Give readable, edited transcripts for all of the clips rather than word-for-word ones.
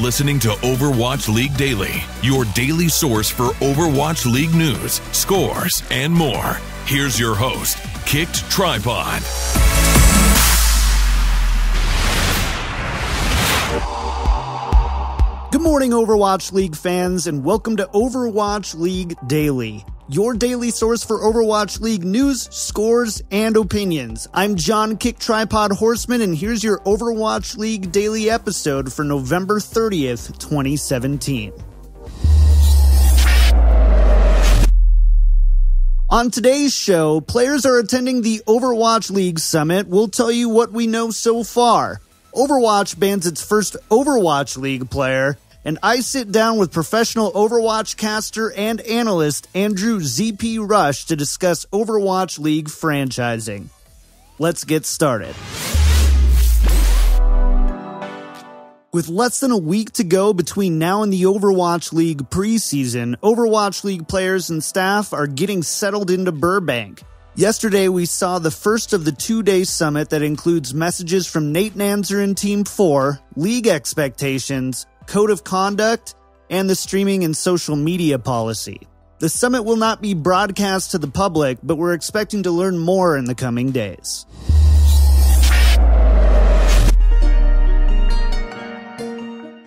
listening to Overwatch League Daily, your daily source for Overwatch League news, scores, and more. Here's your host, KickedTripod. Good morning, Overwatch League fans, and welcome to Overwatch League Daily, your daily source for Overwatch League news, scores, and opinions. I'm John KickedTripod Horseman, and here's your Overwatch League Daily episode for November 30th, 2017. On today's show, players are attending the Overwatch League Summit. We'll tell you what we know so far. Overwatch bans its first Overwatch League player, and I sit down with professional Overwatch caster and analyst Andrew ZP Rush to discuss Overwatch League franchising. Let's get started. With less than a week to go between now and the Overwatch League preseason, Overwatch League players and staff are getting settled into Burbank. Yesterday, we saw the first of the two-day summit that includes messages from Nate Nanzer and Team 4, league expectations, code of conduct, and the streaming and social media policy. The summit will not be broadcast to the public, but we're expecting to learn more in the coming days.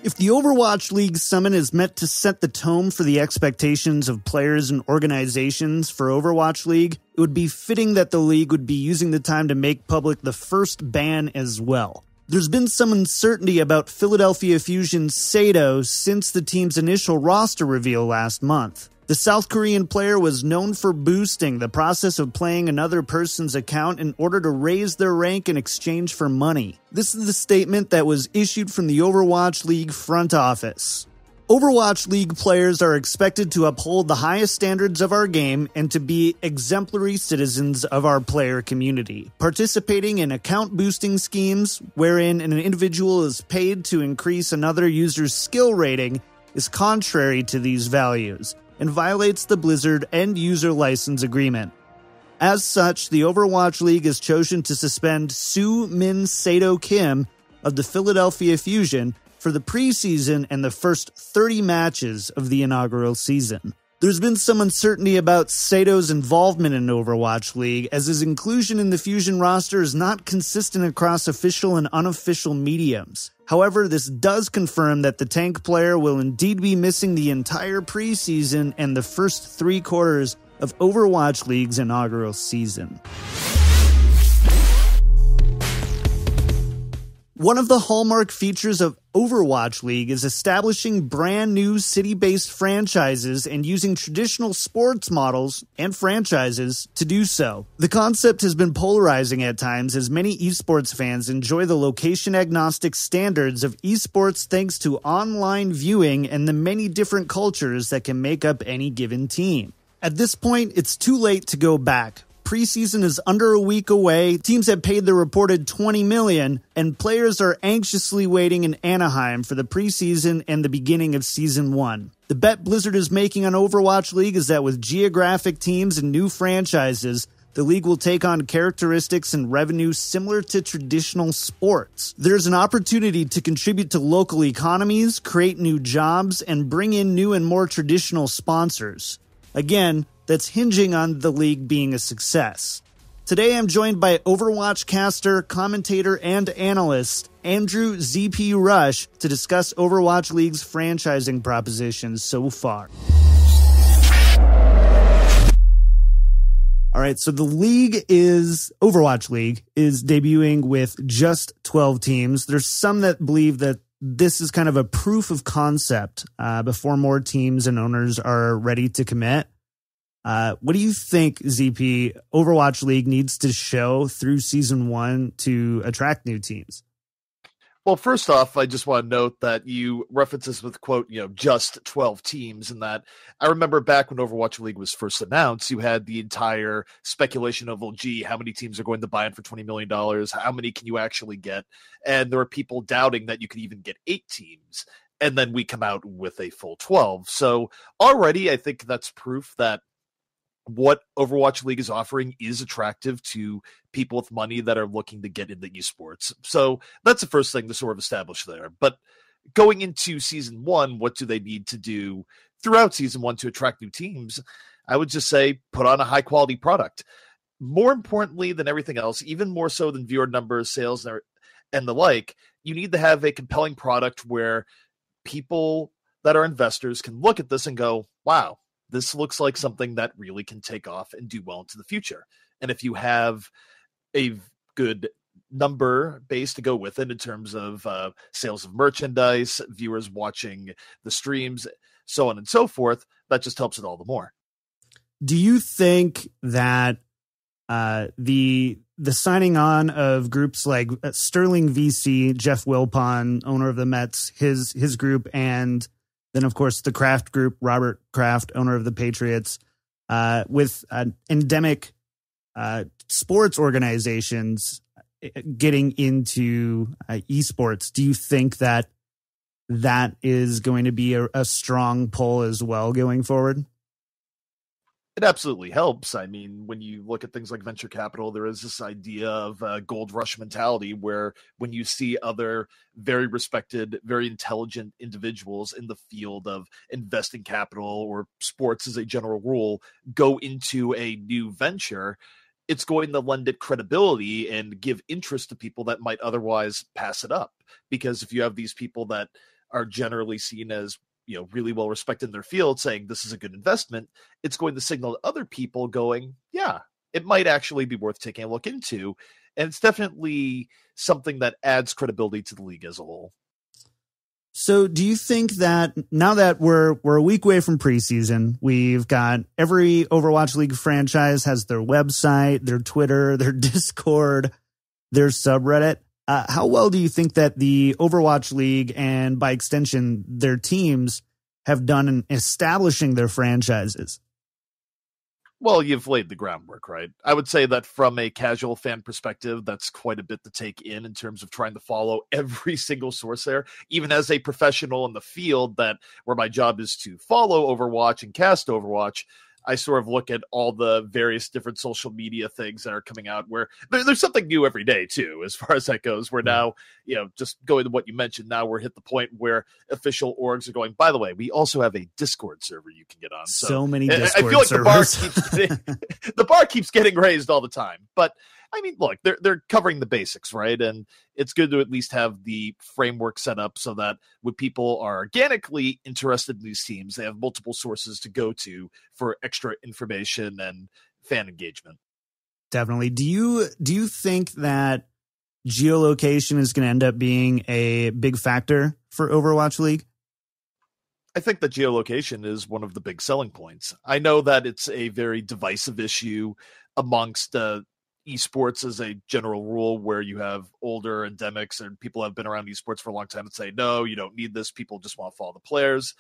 If the Overwatch League Summit is meant to set the tone for the expectations of players and organizations for Overwatch League, it would be fitting that the league would be using the time to make public the first ban as well. There's been some uncertainty about Philadelphia Fusion Sado since the team's initial roster reveal last month. The South Korean player was known for boosting the process of playing another person's account in order to raise their rank in exchange for money. This is the statement that was issued from the Overwatch League front office. Overwatch League players are expected to uphold the highest standards of our game and to be exemplary citizens of our player community. Participating in account boosting schemes, wherein an individual is paid to increase another user's skill rating, is contrary to these values and violates the Blizzard end user license agreement. As such, the Overwatch League has chosen to suspend Soo Min Sato Kim of the Philadelphia Fusion for the preseason and the first 30 matches of the inaugural season. There's been some uncertainty about Sato's involvement in Overwatch League, as his inclusion in the Fusion roster is not consistent across official and unofficial mediums. However, this does confirm that the tank player will indeed be missing the entire preseason and the first 3 quarters of Overwatch League's inaugural season. One of the hallmark features of Overwatch League is establishing brand new city-based franchises and using traditional sports models and franchises to do so. The concept has been polarizing at times, as many esports fans enjoy the location-agnostic standards of esports thanks to online viewing and the many different cultures that can make up any given team. At this point, it's too late to go back. Preseason is under a week away, teams have paid the reported $20 million, and players are anxiously waiting in Anaheim for the preseason and the beginning of Season 1. The bet Blizzard is making on Overwatch League is that with geographic teams and new franchises, the league will take on characteristics and revenue similar to traditional sports. There's an opportunity to contribute to local economies, create new jobs, and bring in new and more traditional sponsors. Again, that's hinging on the league being a success. Today I'm joined by Overwatch caster, commentator, and analyst Andrew ZP Rush to discuss Overwatch League's franchising propositions so far. Alright, so Overwatch League is debuting with just 12 teams. There's some that believe that this is kind of a proof of concept before more teams and owners are ready to commit. What do you think, ZP, Overwatch League needs to show through Season 1 to attract new teams? Well, first off, I just want to note that you reference this with, quote, just 12 teams, and that I remember back when Overwatch League was first announced, you had the entire speculation of, well, gee, how many teams are going to buy in for $20 million? How many can you actually get? And there were people doubting that you could even get 8 teams. And then we come out with a full 12. So already I think that's proof that what Overwatch League is offering is attractive to people with money that are looking to get into esports. So that's the first thing to sort of establish there. But going into season one, what do they need to do throughout season one to attract new teams? I would just say put on a high quality product. More importantly than everything else, even more so than viewer numbers, sales, and the like, you need to have a compelling product where people that are investors can look at this and go, wow, this looks like something that really can take off and do well into the future. And if you have a good number base to go with it in terms of sales of merchandise, viewers watching the streams, so on and so forth, that just helps it all the more. Do you think that the signing on of groups like Sterling VC, Jeff Wilpon, owner of the Mets, his group, and then of course the Kraft Group, Robert Kraft, owner of the Patriots, with endemic sports organizations getting into esports, do you think that is going to be a strong pull as well going forward? It absolutely helps. I mean, when you look at things like venture capital, there is this idea of gold rush mentality where when you see other very respected, very intelligent individuals in the field of investing capital or sports as a general rule go into a new venture, it's going to lend it credibility and give interest to people that might otherwise pass it up. Because if you have these people that are generally seen as really well respected in their field saying this is a good investment, it's going to signal to other people going, yeah, it might actually be worth taking a look into. And it's definitely something that adds credibility to the league as a whole. So do you think that now that we're a week away from preseason, we've got every Overwatch League franchise has their website, their Twitter, their Discord, their subreddit. How well do you think that the Overwatch League and by extension their teams have done in establishing their franchises? Well, you've laid the groundwork, right? I would say that from a casual fan perspective, that's quite a bit to take in terms of trying to follow every single source there. Even as a professional in the field where my job is to follow Overwatch and cast Overwatch, I sort of look at all the various different social media things that are coming out where there's something new every day too, as far as that goes. We're now, just going to what you mentioned, now we're hit the point where official orgs are going, by the way, we also have a Discord server you can get on. So many Discord I feel like servers. the bar keeps getting raised all the time. But I mean, look, they're covering the basics, right? And it's good to at least have the framework set up so that when people are organically interested in these teams, they have multiple sources to go to for extra information and fan engagement. Definitely. Do you think that geolocation is going to end up being a big factor for Overwatch League? I think that geolocation is one of the big selling points. I know that it's a very divisive issue amongst esports as a general rule, where you have older endemics and people have been around esports for a long time and say, no, you don't need this. People just want to follow the players.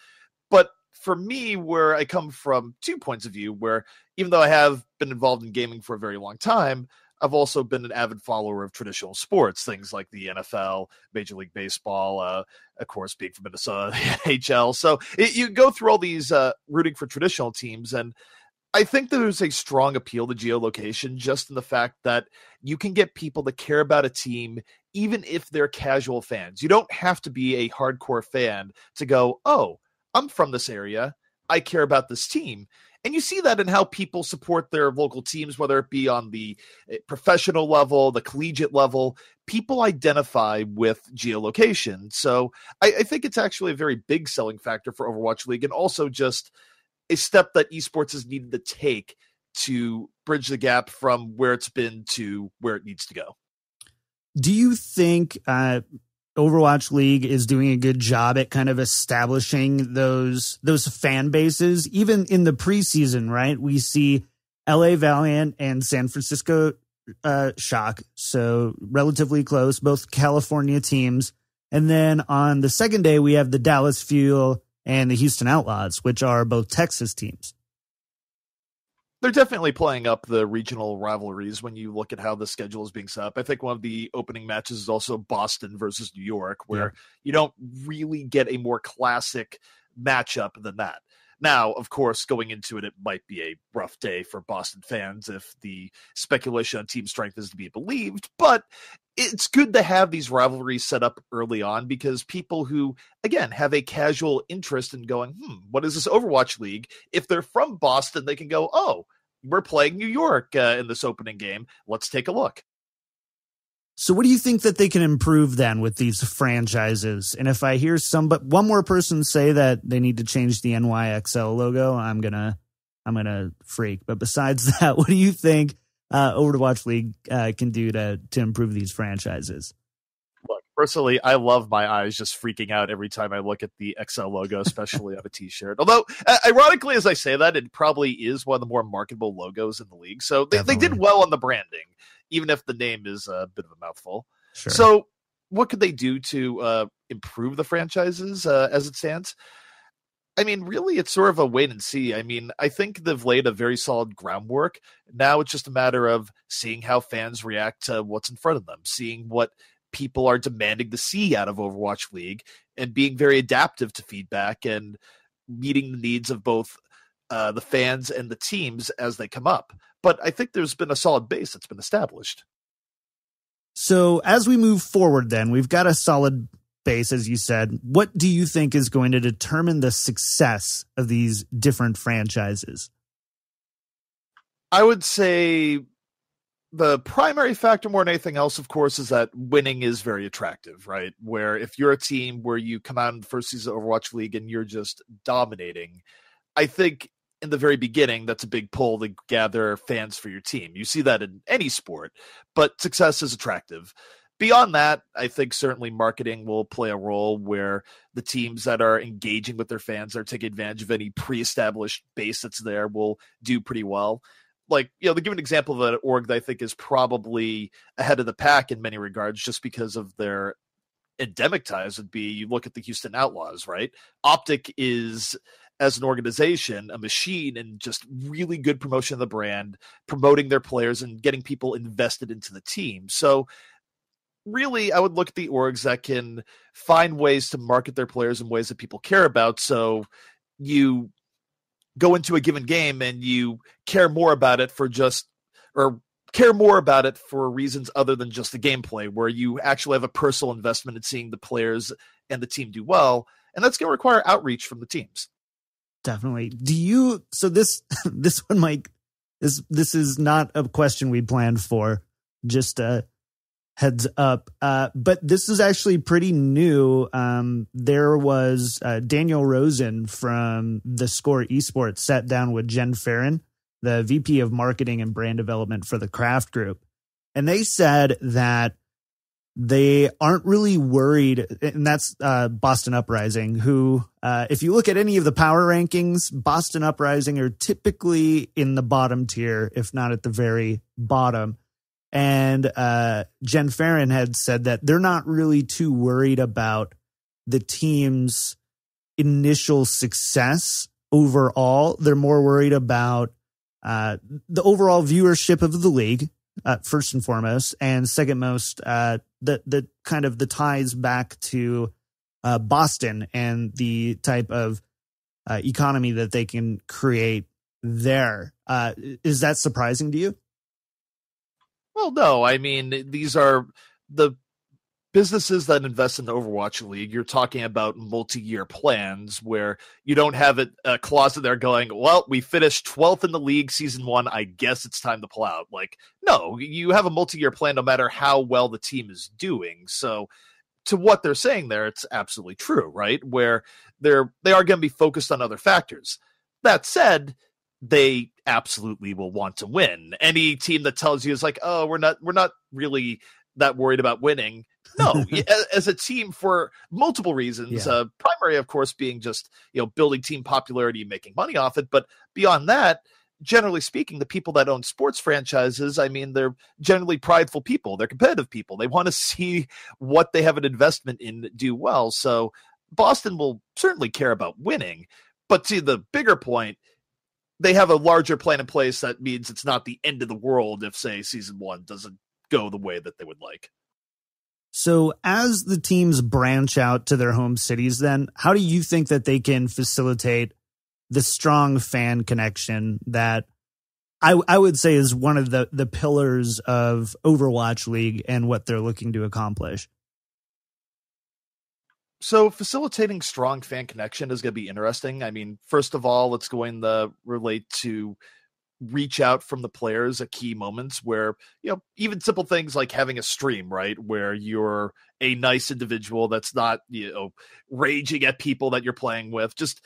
But for me, where I come from 2 points of view, where even though I have been involved in gaming for a very long time, I've also been an avid follower of traditional sports, things like the NFL, Major League Baseball, of course, being from Minnesota, the NHL. So you go through all these rooting for traditional teams, and I think there's a strong appeal to geolocation just in the fact that you can get people to care about a team even if they're casual fans. You don't have to be a hardcore fan to go, oh, I'm from this area, I care about this team. And you see that in how people support their local teams, whether it be on the professional level, the collegiate level. People identify with geolocation. So I think it's actually a very big selling factor for Overwatch League, and also just a step that esports has needed to take to bridge the gap from where it's been to where it needs to go. Do you think Overwatch League is doing a good job at kind of establishing those fan bases, even in the preseason, right? We see LA Valiant and San Francisco Shock, so relatively close, both California teams. And then on the second day, we have the Dallas Fuel and the Houston Outlaws, which are both Texas teams. They're definitely playing up the regional rivalries when you look at how the schedule is being set up. I think one of the opening matches is also Boston versus New York, where you don't really get a more classic matchup than that. Now, of course, going into it, it might be a rough day for Boston fans if the speculation on team strength is to be believed, but it's good to have these rivalries set up early on because people who, again, have a casual interest in going, what is this Overwatch League? If they're from Boston, they can go, oh, we're playing New York in this opening game. Let's take a look. So what do you think that they can improve then with these franchises? And if I hear one more person say that they need to change the NYXL logo, I'm gonna freak. But besides that, what do you think Overwatch League can do to improve these franchises? Look, personally, I love my eyes just freaking out every time I look at the XL logo, especially on a t-shirt. Although, ironically, as I say that, it probably is one of the more marketable logos in the league. So they did well on the branding, even if the name is a bit of a mouthful. Sure. So what could they do to improve the franchises as it stands? I mean, really, it's sort of a wait and see. I mean, I think they've laid a very solid groundwork. Now it's just a matter of seeing how fans react to what's in front of them, seeing what people are demanding to see out of Overwatch League, and being very adaptive to feedback and meeting the needs of both the fans and the teams as they come up. But I think there's been a solid base that's been established. So as we move forward, then, we've got a solid base, as you said. What do you think is going to determine the success of these different franchises? I would say the primary factor more than anything else, of course, is that winning is very attractive, right? Where if you're a team where you come out in the first season of Overwatch League and you're just dominating, I think in the very beginning, that's a big pull to gather fans for your team. You see that in any sport, but success is attractive. Beyond that, I think certainly marketing will play a role where the teams that are engaging with their fans are taking advantage of any pre-established base that's there will do pretty well. Like, to give an example of an org that I think is probably ahead of the pack in many regards, just because of their endemic ties, would be you look at the Houston Outlaws, right? Optic is, as an organization, a machine and just really good promotion of the brand, promoting their players and getting people invested into the team. So really, I would look at the orgs that can find ways to market their players in ways that people care about. So you go into a given game and you care more about it for reasons other than just the gameplay, where you actually have a personal investment in seeing the players and the team do well. And that's going to require outreach from the teams. Definitely. So this one, Mike, this is not a question we planned for, just heads up. But this is actually pretty new. There was Daniel Rosen from the Score Esports sat down with Jen Farron, the VP of Marketing and Brand Development for the Kraft Group. And they said that they aren't really worried, and that's Boston Uprising, who, if you look at any of the power rankings, Boston Uprising are typically in the bottom tier, if not at the very bottom. And Jen Farron had said that they're not really too worried about the team's initial success overall. They're more worried about the overall viewership of the league, first and foremost, and second most, the kind of the ties back to Boston and the type of economy that they can create there. Is that surprising to you? Well, no. I mean, these are the businesses that invest in the Overwatch League. You're talking about multi-year plans where you don't have a clause in there going, well, we finished 12th in the league season 1. I guess it's time to pull out. Like, no, you have a multi-year plan no matter how well the team is doing. So to what they're saying there, it's absolutely true, right? Where they are going to be focused on other factors. That said, they absolutely will want to win. Any team that tells you is like, oh, we're not really that worried about winning. No, as a team for multiple reasons, primary, of course, being just, building team popularity and making money off it. But beyond that, generally speaking, the people that own sports franchises, I mean, they're generally prideful people. They're competitive people. They want to see what they have an investment in do well. So Boston will certainly care about winning. But to the bigger point, they have a larger plan in place that means it's not the end of the world if, say, season 1 doesn't go the way that they would like. So as the teams branch out to their home cities, then how do you think that they can facilitate the strong fan connection that I would say is one of the pillars of Overwatch League and what they're looking to accomplish. So facilitating strong fan connection is going to be interesting. I mean, first of all, it's going to relate to reach out from the players at key moments where, even simple things like having a stream, right? Where you're a nice individual that's not, raging at people that you're playing with. Just,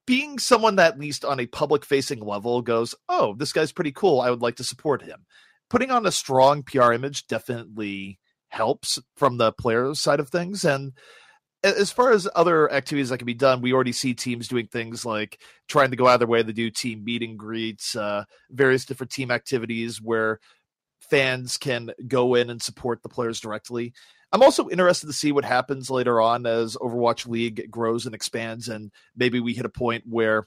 being someone that at least on a public facing level goes, oh, this guy's pretty cool. I would like to support him. Putting on a strong PR image definitely helps from the player side of things. And as far as other activities that can be done, we already see teams doing things like trying to go out of their way to do team meet and greets, various different team activities where fans can go in and support the players directly. I'm also interested to see what happens later on as Overwatch League grows and expands, and maybe we hit a point where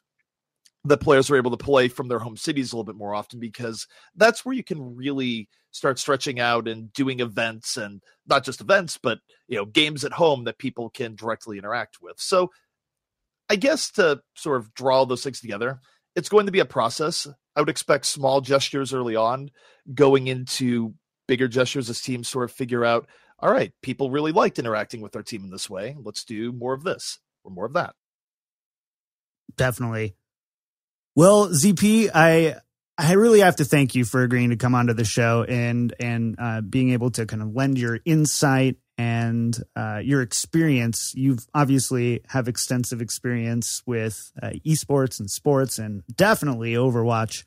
the players are able to play from their home cities a little bit more often, because that's where you can really start stretching out and doing events, and not just events, but games at home that people can directly interact with. So I guess to sort of draw those things together, it's going to be a process. I would expect small gestures early on, going into bigger gestures as teams sort of figure out, all right, people really liked interacting with our team in this way. Let's do more of this or more of that. Definitely. Well, ZP, I really have to thank you for agreeing to come onto the show and being able to kind of lend your insight and your experience. You've obviously have extensive experience with esports and sports, and definitely Overwatch.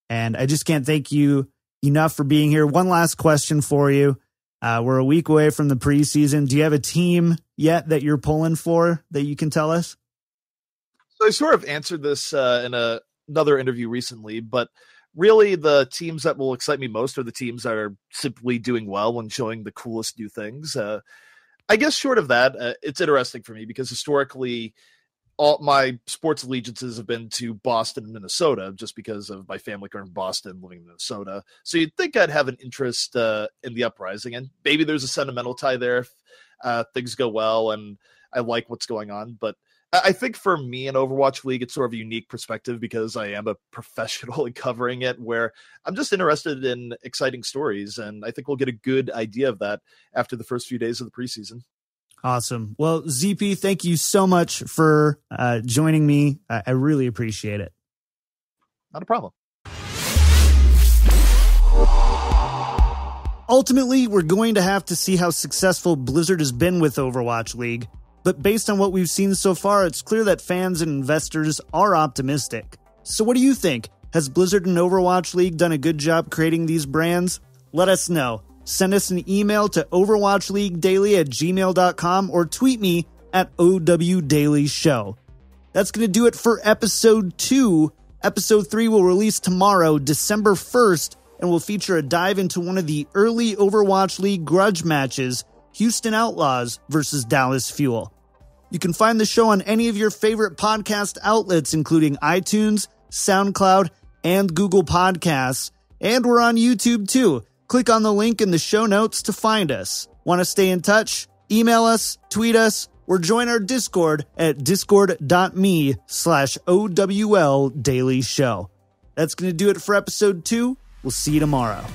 And I just can't thank you enough for being here. One last question for you. We're a week away from the preseason. Do you have a team yet that you're pulling for that you can tell us? So I sort of answered this in another interview recently, but really the teams that will excite me most are the teams that are simply doing well and showing the coolest new things. I guess short of that, it's interesting for me because historically all my sports allegiances have been to Boston and Minnesota, just because of my family coming from Boston, living in Minnesota. So you'd think I'd have an interest in the uprising, and maybe there's a sentimental tie there if things go well and I like what's going on. But I think for me in Overwatch League, it's sort of a unique perspective because I am a professional in covering it, where I'm just interested in exciting stories. And I think we'll get a good idea of that after the first few days of the preseason. Awesome. Well, ZP, thank you so much for joining me. I really appreciate it. Not a problem. Ultimately, we're going to have to see how successful Blizzard has been with Overwatch League. But based on what we've seen so far, it's clear that fans and investors are optimistic. So what do you think? Has Blizzard and Overwatch League done a good job creating these brands? Let us know. Send us an email to overwatchleaguedaily@gmail.com or tweet me at OWDailyShow. That's going to do it for episode 2. Episode 3 will release tomorrow, December 1st, and will feature a dive into one of the early Overwatch League grudge matches, Houston Outlaws versus Dallas Fuel. You can find the show on any of your favorite podcast outlets, including iTunes, SoundCloud, and Google Podcasts. And we're on YouTube too. Click on the link in the show notes to find us. Want to stay in touch? Email us, tweet us, or join our Discord at discord.me/OWL Daily Show. That's going to do it for episode 2. We'll see you tomorrow.